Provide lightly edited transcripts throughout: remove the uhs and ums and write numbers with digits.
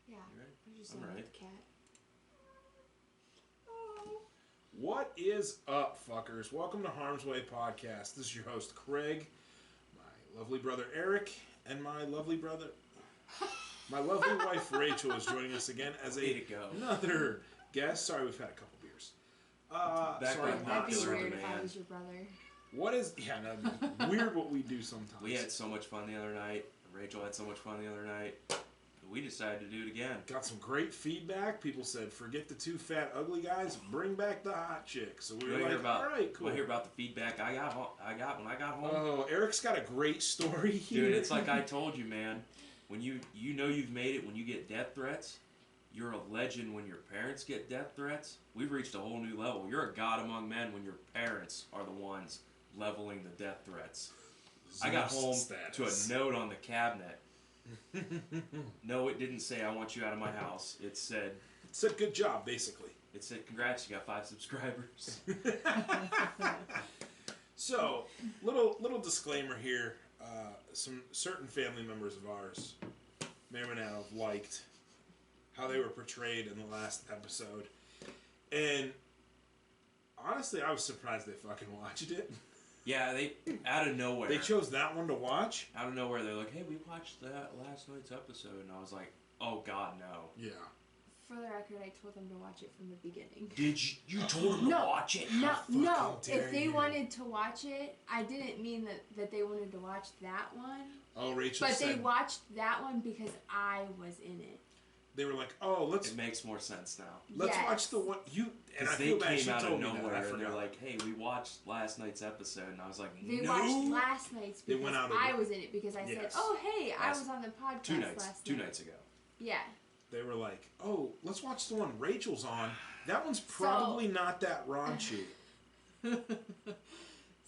Yeah. You ready? I'm just I'm yelling ready. at the cat. What is up, fuckers? Welcome to Harm's Way Podcast. This is your host, Craig, my lovely brother, Eric, and my lovely brother... my lovely wife, Rachel, is joining us again as another guest. Sorry, we've had a couple beers. Back sorry, on That'd be popular weird if I demand. was your brother. What is... Yeah, no, it'd be weird what we do sometimes. We had so much fun the other night. Rachel had so much fun the other night. We decided to do it again. Got some great feedback. People said, forget the two fat, ugly guys, bring back the hot chick. So we were like, all right, cool. Want to hear about the feedback I got when I got home? Oh, Eric's got a great story here. Dude, it's like I told you, man. When you know you've made it when you get death threats, you're a legend when your parents get death threats. We've reached a whole new level. You're a god among men when your parents are the ones leveling the death threats. I got home to a note on the cabinet. No, it didn't say I want you out of my house. It said good job, basically. It said congrats, you got 5 subscribers. So, little disclaimer here. Some certain family members of ours may or may not have liked how they were portrayed in the last episode. And honestly, I was surprised they fucking watched it. Yeah, they out of nowhere. They chose that one to watch? Out of nowhere, they're like, hey, we watched that last night's episode. And I was like, oh, God, no. Yeah. For the record, I told them to watch it from the beginning. Did you? You told them to watch it? No. dare If they you. wanted to watch it, I didn't mean that they wanted to watch that one. Oh, Rachel But said... they watched that one because I was in it. They were like, oh, let's It makes more sense now. Yes. watch the one... And I Because they feel bad came she out of told me that. nowhere I and they're forgot. like, hey, we watched last night's episode. And I was like, They no. watched last night's They because went out of I the- was in it because I said, Yes. oh, hey, I Last- was on the podcast 2 nights. last 2 night. nights ago. Yeah. They were like, oh, let's watch the one Rachel's on. That one's probably not that raunchy.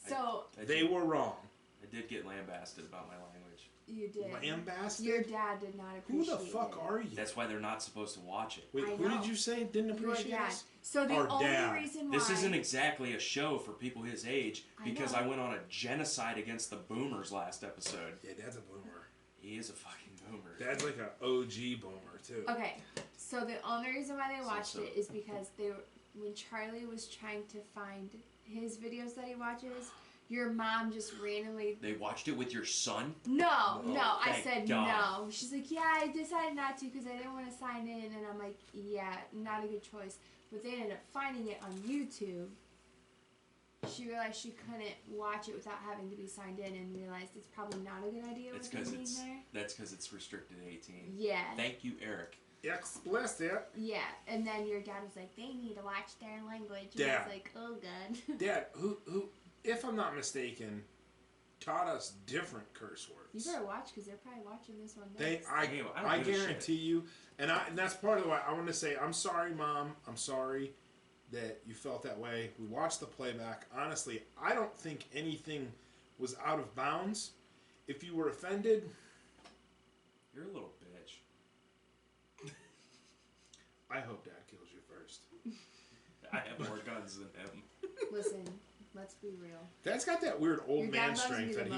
So, They were wrong. I did get lambasted about my language. you did. Lambasted? Your dad did not Who appreciate the fuck it. are you? That's why they're not supposed to watch it. Wait, I who know. did you say didn't Your appreciate dad. us? So the Our only dad. reason why... This isn't exactly a show for people his age because know. I went on a genocide against the boomers last episode. Yeah, Dad's a boomer. He is a fucking boomer. Dad's like an OG boomer, too. Okay, so the only reason why they watched So- it is because they were, when Charlie was trying to find his videos that he watches, your mom just randomly... They watched it with your son? No, I thank said God. no. She's like, yeah, I decided not to because I didn't want to sign in. And I'm like, yeah, not a good choice. But they ended up finding it on YouTube. She realized she couldn't watch it without having to be signed in and realized it's probably not a good idea with them being there. That's because it's restricted to 18. Yeah. Thank you, Eric. Explicit. Yeah, and then your dad was like, they need to watch their language. And Dad. I was like, oh, God. Dad, who, if I'm not mistaken, taught us different curse words. You better watch because they're probably watching this one next. I Hey, I don't I give a guarantee you, and that's part of why I want to say, I'm sorry, Mom. I'm sorry that you felt that way. We watched the playback. Honestly, I don't think anything was out of bounds. If you were offended, You're a little bitch. I hope Dad kills you first. I have more guns than him. Listen, let's be real. Dad's got that weird old Your man dad loves strength you that the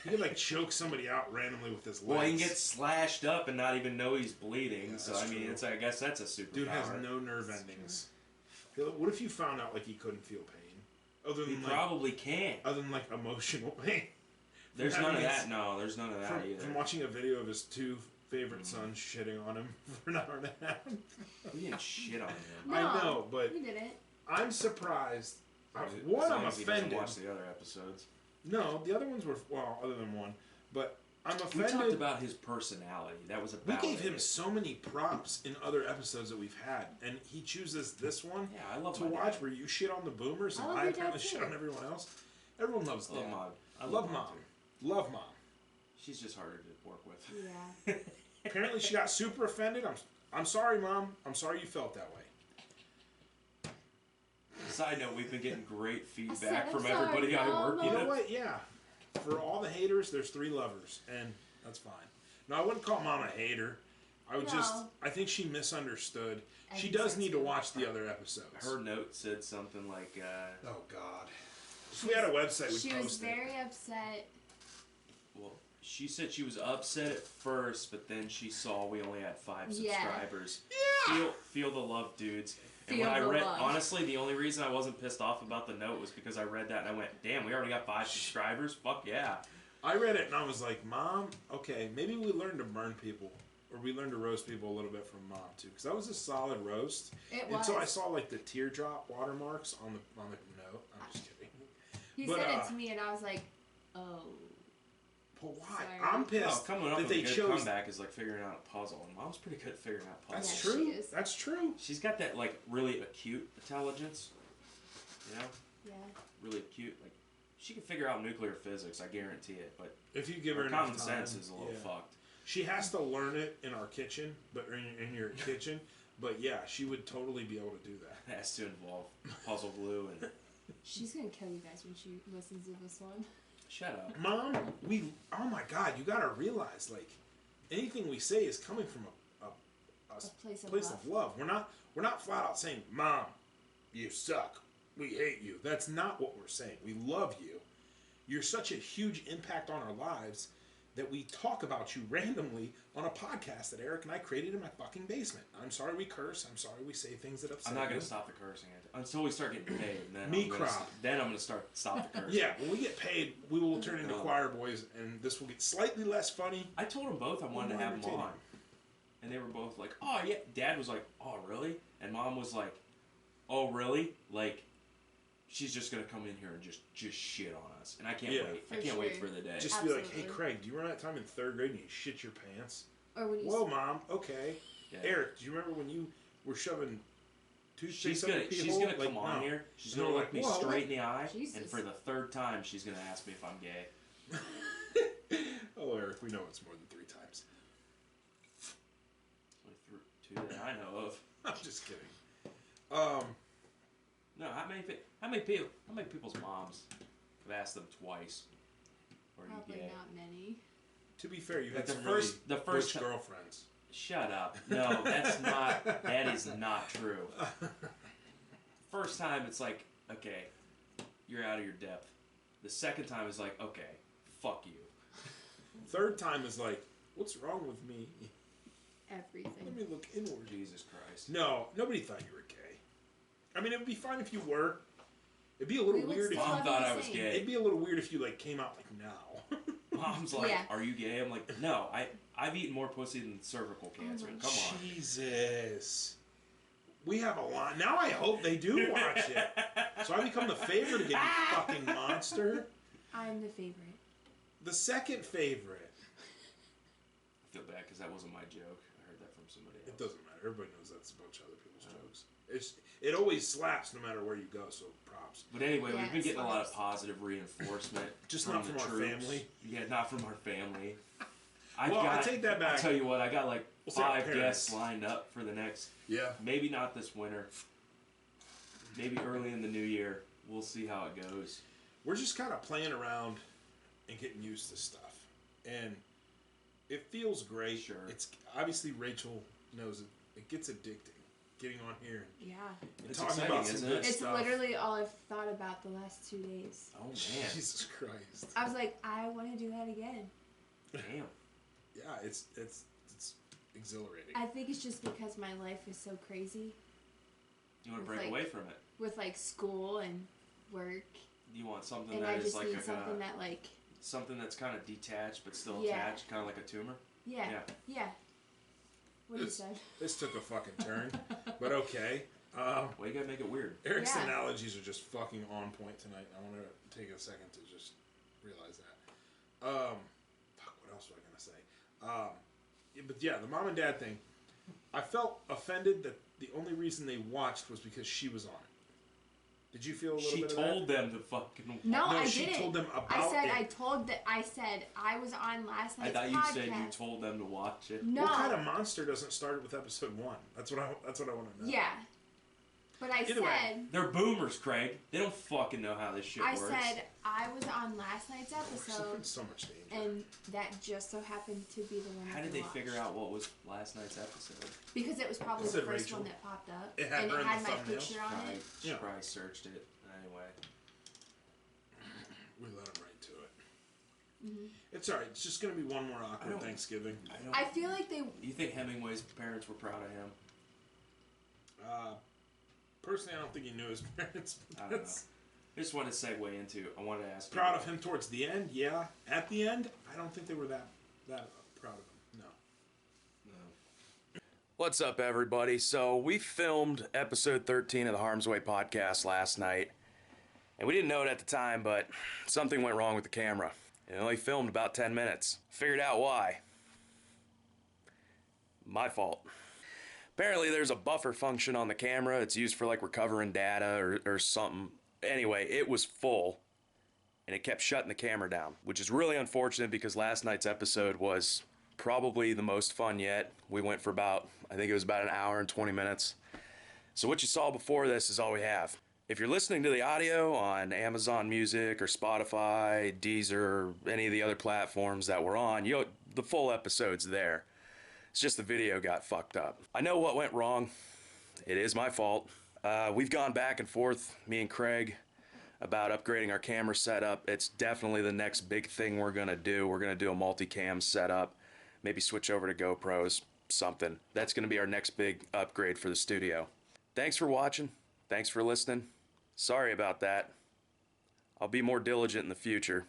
he could like choke somebody out randomly with his legs. Well, he can get slashed up and not even know he's bleeding. Yeah, so that's I mean, true. I guess that's a superpower. Dude has no nerve endings. What if you found out like he couldn't feel pain, other He than probably can. other than like emotional pain? There's From none of having that. his- No, there's none of that From either. watching a video of his two favorite sons shitting on him for an hour and a half. We didn't shit on him. No, I know, but you didn't. I'm surprised. As One, long I'm as he doesn't offended. watch the other episodes. No, the other ones were other than one, but I'm We offended. talked about his personality. That was We about gave him it. so many props in other episodes that we've had, and he chooses this one Yeah, I love to my watch dad. where you shit on the boomers and I love I your dad apparently too. shit on everyone else. Everyone loves I love Dad. Mom. I love Mom. too. Love Mom. She's just harder to work with. Yeah. Apparently she got super offended. I'm sorry, Mom. I'm sorry you felt that way. Side note, we've been getting great said, feedback "I'm from sorry, everybody I Mom." work You know with. what? Yeah. For all the haters, there's 3 lovers, and that's fine. No, I wouldn't call Mom a hater. I would No. I think she misunderstood. I She think does so need to too. watch the other episodes. Her note said something like, Oh, God. If we had a website, we'd She post was very upset well, She said she was upset at first, but then she saw we only had 5 Yeah. subscribers. Yeah. Feel the love, dudes. And Feel when I the read, love. honestly, the only reason I wasn't pissed off about the note was because I read that and I went, damn, we already got 5 subscribers? Fuck yeah. I read it and I was like, Mom, okay, maybe we learned to burn people. Or we learned to roast people a little bit from Mom, too. Because that was a solid roast. It And was. so I saw, like, the teardrop watermarks on the note. I'm just kidding. He But, said it to me, and I was like, oh. But why? Sorry. I'm Well, pissed coming up that with they a good chose... comeback is like figuring out a puzzle. And Mom's pretty good at figuring out puzzles. That's Yeah, true. she is. That's true. She's got that, like, really acute intelligence. You know? Yeah. Really acute. Like, she can figure out nuclear physics, I guarantee it. But If you give her her enough common time, sense is a little yeah. fucked. She has to learn it in our kitchen, but in your kitchen. But yeah, she would totally be able to do that. It has to involve puzzle glue and... She's gonna kill you guys when she listens to this one. Shut up. Mom, oh my God, you gotta realize, like, anything we say is coming from a A place of of love. We're not flat out saying, Mom, you suck. We hate you. That's not what we're saying. We love you. You're such a huge impact on our lives that we talk about you randomly on a podcast that Eric and I created in my fucking basement. I'm sorry we curse. I'm sorry we say things that upset I'm not going you. to stop the cursing until we start getting paid. And then Me I'm gonna, crop. Then I'm going to stop the cursing. Yeah, when we get paid, we will turn into choir boys, and this will get slightly less funny. I told them both I wanted to have them on. And they were both like, oh, yeah. Dad was like, oh, really? And Mom was like, oh, really? Like, she's just going to come in here and just shit on us. And I can't wait. I can't wait for the day. Just be like, hey, Absolutely. Craig, do you remember that time in 3rd grade and you shit your pants? Or when you Whoa, Mom, okay. Yeah. Eric, do you remember when you were shoving toothpaste She's up your gonna pee hole? come on no. here. She's And gonna they're look me like, "Whoa, straight in the eye, Jesus. and for the 3rd time, she's gonna ask me if I'm gay. Oh, Eric, we know it's more than 3 times. Only 2 that I know of. I'm just kidding. No, how many people's moms have asked them twice? Or are you probably gay? not many. To be fair, you had Like some the first butch girlfriends. Shut up. No, that is not true. First time, it's like, okay, you're out of your depth. The second time is like, okay, fuck you. 3rd time is like, what's wrong with me? Everything. Let me look inward. Jesus Christ. No, nobody thought you were gay. I mean, it would be fine if you were. It'd be a little We would weird if still Mom have thought the I was same. gay. it'd be a little weird if you like came out like now. Mom's like, Yeah. are you gay? I'm like, no, I've eaten more pussy than cervical cancer. my Come on. Jesus. We have a lot. Now I hope they do watch it. So I become the favorite again, you fucking monster. I'm the favorite. The second favorite. I feel bad because that wasn't my joke. I heard that from somebody else. It doesn't matter. Everybody knows that's a bunch of other people's jokes. It always slaps no matter where you go, so props. But anyway, Yeah, we've been getting a lot of slaps. positive reinforcement. Just from not the from our troops. family. Yeah, not from our family. I take that back. I'll tell you what, I got like We'll say our 5 parents. guests lined up for the next, Yeah. maybe not this winter, maybe early in the new year. We'll see how it goes. We're just kind of playing around and getting used to stuff. And it feels great. Sure. It's obviously Rachel knows it. It gets addicting. Getting on here Yeah. and It's talking exciting, about some isn't good it? It's stuff. literally all I've thought about the last 2 days. Oh man, Jesus Christ. I was like, I want to do that again. damn. Yeah, it's exhilarating. I think it's just because my life is so crazy You want to It's break like- away from it. with like school and work, You want something and that I is just like need something that like, something that's kind of detached but still Yeah. attached, kind of like a tumor. yeah, Yeah. yeah. What you This- said? This took a fucking turn, but okay. Well, you gotta make it weird. Eric's Yeah. analogies are just fucking on point tonight. I want to take a second to just realize that. Fuck, what else was I gonna say? Yeah, but yeah, the mom and dad thing. I felt offended that the only reason they watched was because she was on it. Did you feel a little She bit of told them to fucking. No, No, I she didn't. told them about I said it. I said I was on last I night's thought you podcast. said you told them to watch it. No. What kind of monster doesn't start with episode 1? That's what I want to know. Yeah. But I Either way. said They're boomers, Craig. They don't fucking know how this shit I works. said I was on last night's We're in episode, so much danger. and that just so happened to be the one. How that did they watched. figure out what was last night's episode? Because it was probably It the said first Rachel. one that popped up, It had and her it in had the my thumbnail. picture on Probably, it. she Yeah. probably searched it anyway. We let him right to it. It's alright. It's just going to be one more awkward Thanksgiving. I feel like they... You think Hemmingway's parents were proud of him? Personally, I don't think he knew his parents. I don't know. I just wanted to segue into, I wanted to ask you. Proud of him towards the end, yeah. At the end, I don't think they were that proud of him. No. What's up, everybody? So we filmed episode 13 of the Hemmingway podcast last night, and we didn't know it at the time, but something went wrong with the camera. It only filmed about 10 minutes. Figured out why. My fault. Apparently there's a buffer function on the camera. It's used for like recovering data or something. Anyway, it was full, and it kept shutting the camera down, which is really unfortunate because last night's episode was probably the most fun yet. We went for I think it was about an hour and 20 minutes. So what you saw before this is all we have. If you're listening to the audio on Amazon Music or Spotify, Deezer, or any of the other platforms that we're on, the full episode's there. It's just the video got fucked up. I know what went wrong. It is my fault. We've gone back and forth, me and Craig, about upgrading our camera setup. It's definitely the next big thing we're going to do. We're going to do a multicam setup, maybe switch over to GoPros, something. That's going to be our next big upgrade for the studio. Thanks for watching. Thanks for listening. Sorry about that. I'll be more diligent in the future.